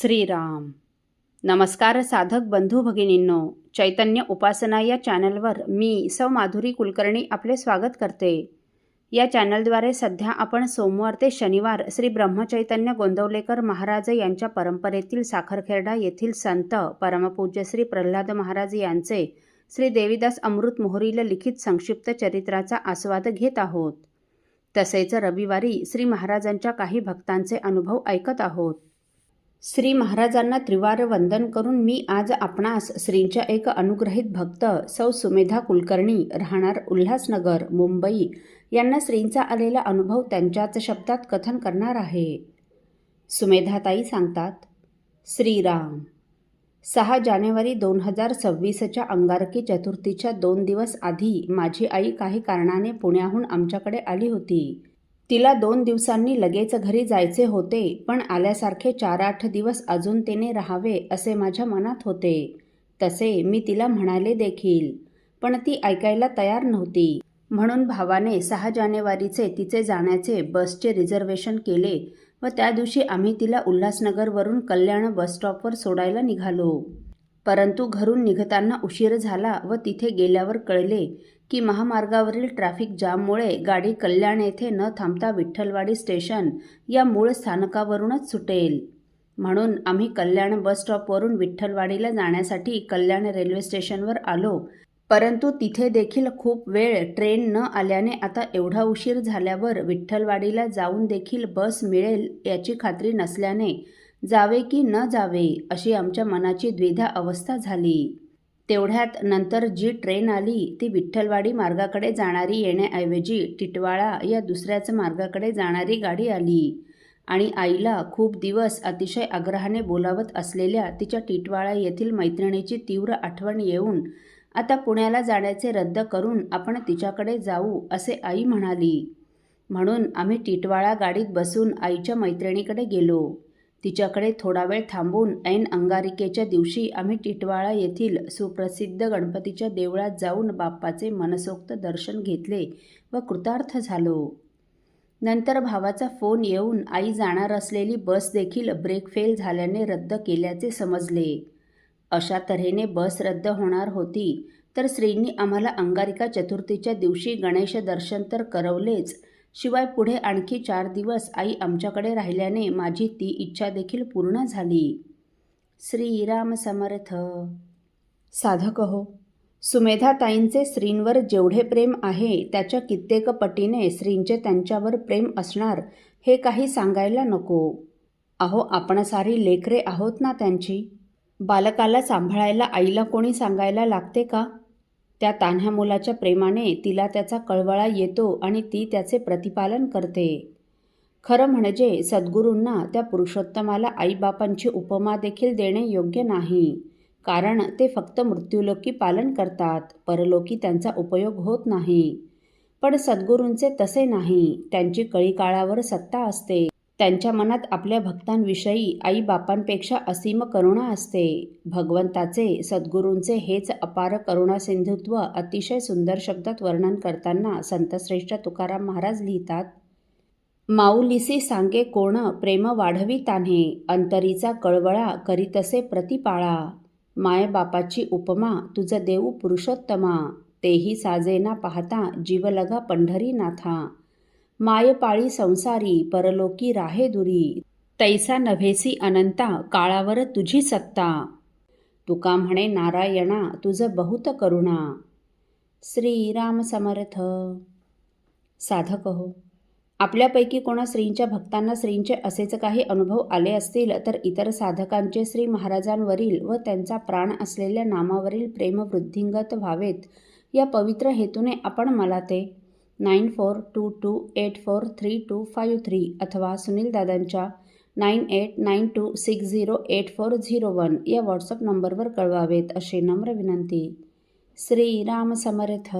श्रीराम. नमस्कार साधक बंधू भगिनींनो, चैतन्य उपासना या चॅनलवर मी सौ माधुरी कुलकर्णी आपले स्वागत करते. या चॅनलद्वारे सध्या आपण सोमवार ते शनिवार श्री ब्रह्मचैतन्य गोंदवलेकर महाराज यांच्या परंपरेतील साखरखेर्डा येथील संत परमपूज्य श्री प्रल्हाद महाराज यांचे श्री देवीदास अमृत मोहरील लिखित संक्षिप्त चरित्राचा आस्वाद घेत आहोत. तसेच रविवारी श्री महाराजांच्या काही भक्तांचे अनुभव ऐकत आहोत. श्री महाराजांना त्रिवार वंदन करून मी आज आपणास श्रींच्या एक अनुग्रहित भक्त सौ सुमेधा कुलकर्णी राहणार उल्हासनगर मुंबई यांना श्रींचा आलेला अनुभव त्यांच्याच शब्दात कथन करणार आहे. सुमेधाताई सांगतात, श्रीराम. 6 जानेवारी 2026च्या अंगारकी चतुर्थीच्या 2 दिवस आधी माझी आई काही कारणाने पुण्याहून आमच्याकडे आली होती. तिला 2 दिवसांनी लगेच घरी जायचे होते, पण आल्यासारखे 4-8 दिवस अजून तिने राहावे असे माझ्या मनात होते. तसे मी तिला म्हणाले देखील, पण ती ऐकायला तयार नव्हती. म्हणून भावाने 6 जानेवारीचे तिचे जाण्याचे बसचे रिझर्वेशन केले व त्या दिवशी आम्ही तिला उल्हासनगरवरून कल्याण बसस्टॉपवर सोडायला निघालो. परंतु घरून निघताना उशीर झाला व तिथे गेल्यावर कळले की महामार्गावरील ट्रॅफिक जाममुळे गाडी कल्याण येथे न थांबता विठ्ठलवाडी स्टेशन या मूळ स्थानकावरूनच सुटेल. म्हणून आम्ही कल्याण बसस्टॉपवरून विठ्ठलवाडीला जाण्यासाठी कल्याण रेल्वे स्टेशनवर आलो. परंतु तिथे देखील खूप वेळ ट्रेन न आल्याने आता एवढा उशीर झाल्यावर विठ्ठलवाडीला जाऊन देखील बस मिळेल याची खात्री नसल्याने जावे की न जावे अशी आमच्या मनाची द्विधा अवस्था झाली. तेवढ्यात नंतर जी ट्रेन आली ती विठ्ठलवाडी मार्गाकडे जाणारी येण्याऐवजी टिटवाळा या दुसऱ्याच मार्गाकडे जाणारी गाडी आली आणि आईला खूप दिवस अतिशय आग्रहाने बोलावत असलेल्या तिच्या टिटवाळा येथील मैत्रिणीची तीव्र आठवण येऊन आता पुण्याला जाण्याचे रद्द करून आपण तिच्याकडे जाऊ असे आई म्हणाली. म्हणून आम्ही टिटवाळा गाडीत बसून आईच्या मैत्रिणीकडे गेलो. तिच्याकडे थोडा वेळ थांबून ऐन अंगारिकेच्या दिवशी आम्ही टिटवाळा येथील सुप्रसिद्ध गणपतीच्या देवळात जाऊन बाप्पाचे मनसोक्त दर्शन घेतले व कृतार्थ झालो. नंतर भावाचा फोन येऊन आई जाणार असलेली बस देखील ब्रेक फेल झाल्याने रद्द केल्याचे समजले. अशा तऱ्हेने बस रद्द होणार होती तर श्रींनी आम्हाला अंगारिका चतुर्थीच्या दिवशी गणेश दर्शन तर करवलेच, शिवाय पुढे आणखी 4 दिवस आई आमच्याकडे राहिल्याने माझी ती इच्छा देखील पूर्ण झाली. श्रीराम समर्थ. साधक हो, सुमेधाताईंचे श्रींवर जेवढे प्रेम आहे त्याच्या कित्येक पटीने श्रींचे त्यांच्यावर प्रेम असणार हे काही सांगायला नको. अहो, आपण सारी लेकरे आहोत ना त्यांची. बालकाला सांभाळायला आईला कोणी सांगायला लागते का? त्या तान्ह्या मुलाच्या प्रेमाने तिला त्याचा कळवळा येतो आणि ती त्याचे प्रतिपालन करते. खरं म्हणजे सद्गुरूंना त्या पुरुषोत्तमाला आईबापांची उपमा देखील देणे योग्य नाही, कारण ते फक्त मृत्यूलोकी पालन करतात, परलोकी त्यांचा उपयोग होत नाही. पण सद्गुरूंचे तसे नाही. त्यांची कळीकाळावर सत्ता असते. त्यांच्या मनात आपल्या भक्तांविषयी आईबापांपेक्षा असीम करुणा असते. भगवंताचे, सद्गुरूंचे हेच अपार करुणासिंधुत्व अतिशय सुंदर शब्दात वर्णन करताना संतश्रेष्ठ तुकाराम महाराज लिहितात, माऊलीसी सांगे कोण प्रेम वाढवी तान्हे, अंतरीचा कळवळा करीतसे प्रतिपाळा. मायबापाची उपमा तुझ देऊ पुरुषोत्तमा, तेही साजेना पाहता जीव लगा पंढरीनाथा. मायपाळी संसारी परलोकी राहे दुरी, तैसा नभेसी अनंता काळावर तुझी सत्ता. तुका म्हणे नारायणा तुझ बहुत करुणा. श्रीराम समर्थ. साधक हो, आपल्यापैकी कोणा श्रींच्या भक्तांना श्रींचे असेच काही अनुभव आले असतील तर इतर साधकांचे श्री महाराजांवरील व त्यांचा प्राण असलेल्या नामावरील प्रेम वृद्धिंगत व्हावेत या पवित्र हेतूने आपण मला ते 9422843253 अथवा सुनील दादांच्या 9892608401 या व्हॉट्सअप नंबरवर कळवावेत अशी नम्र विनंती. श्रीराम समर्थ.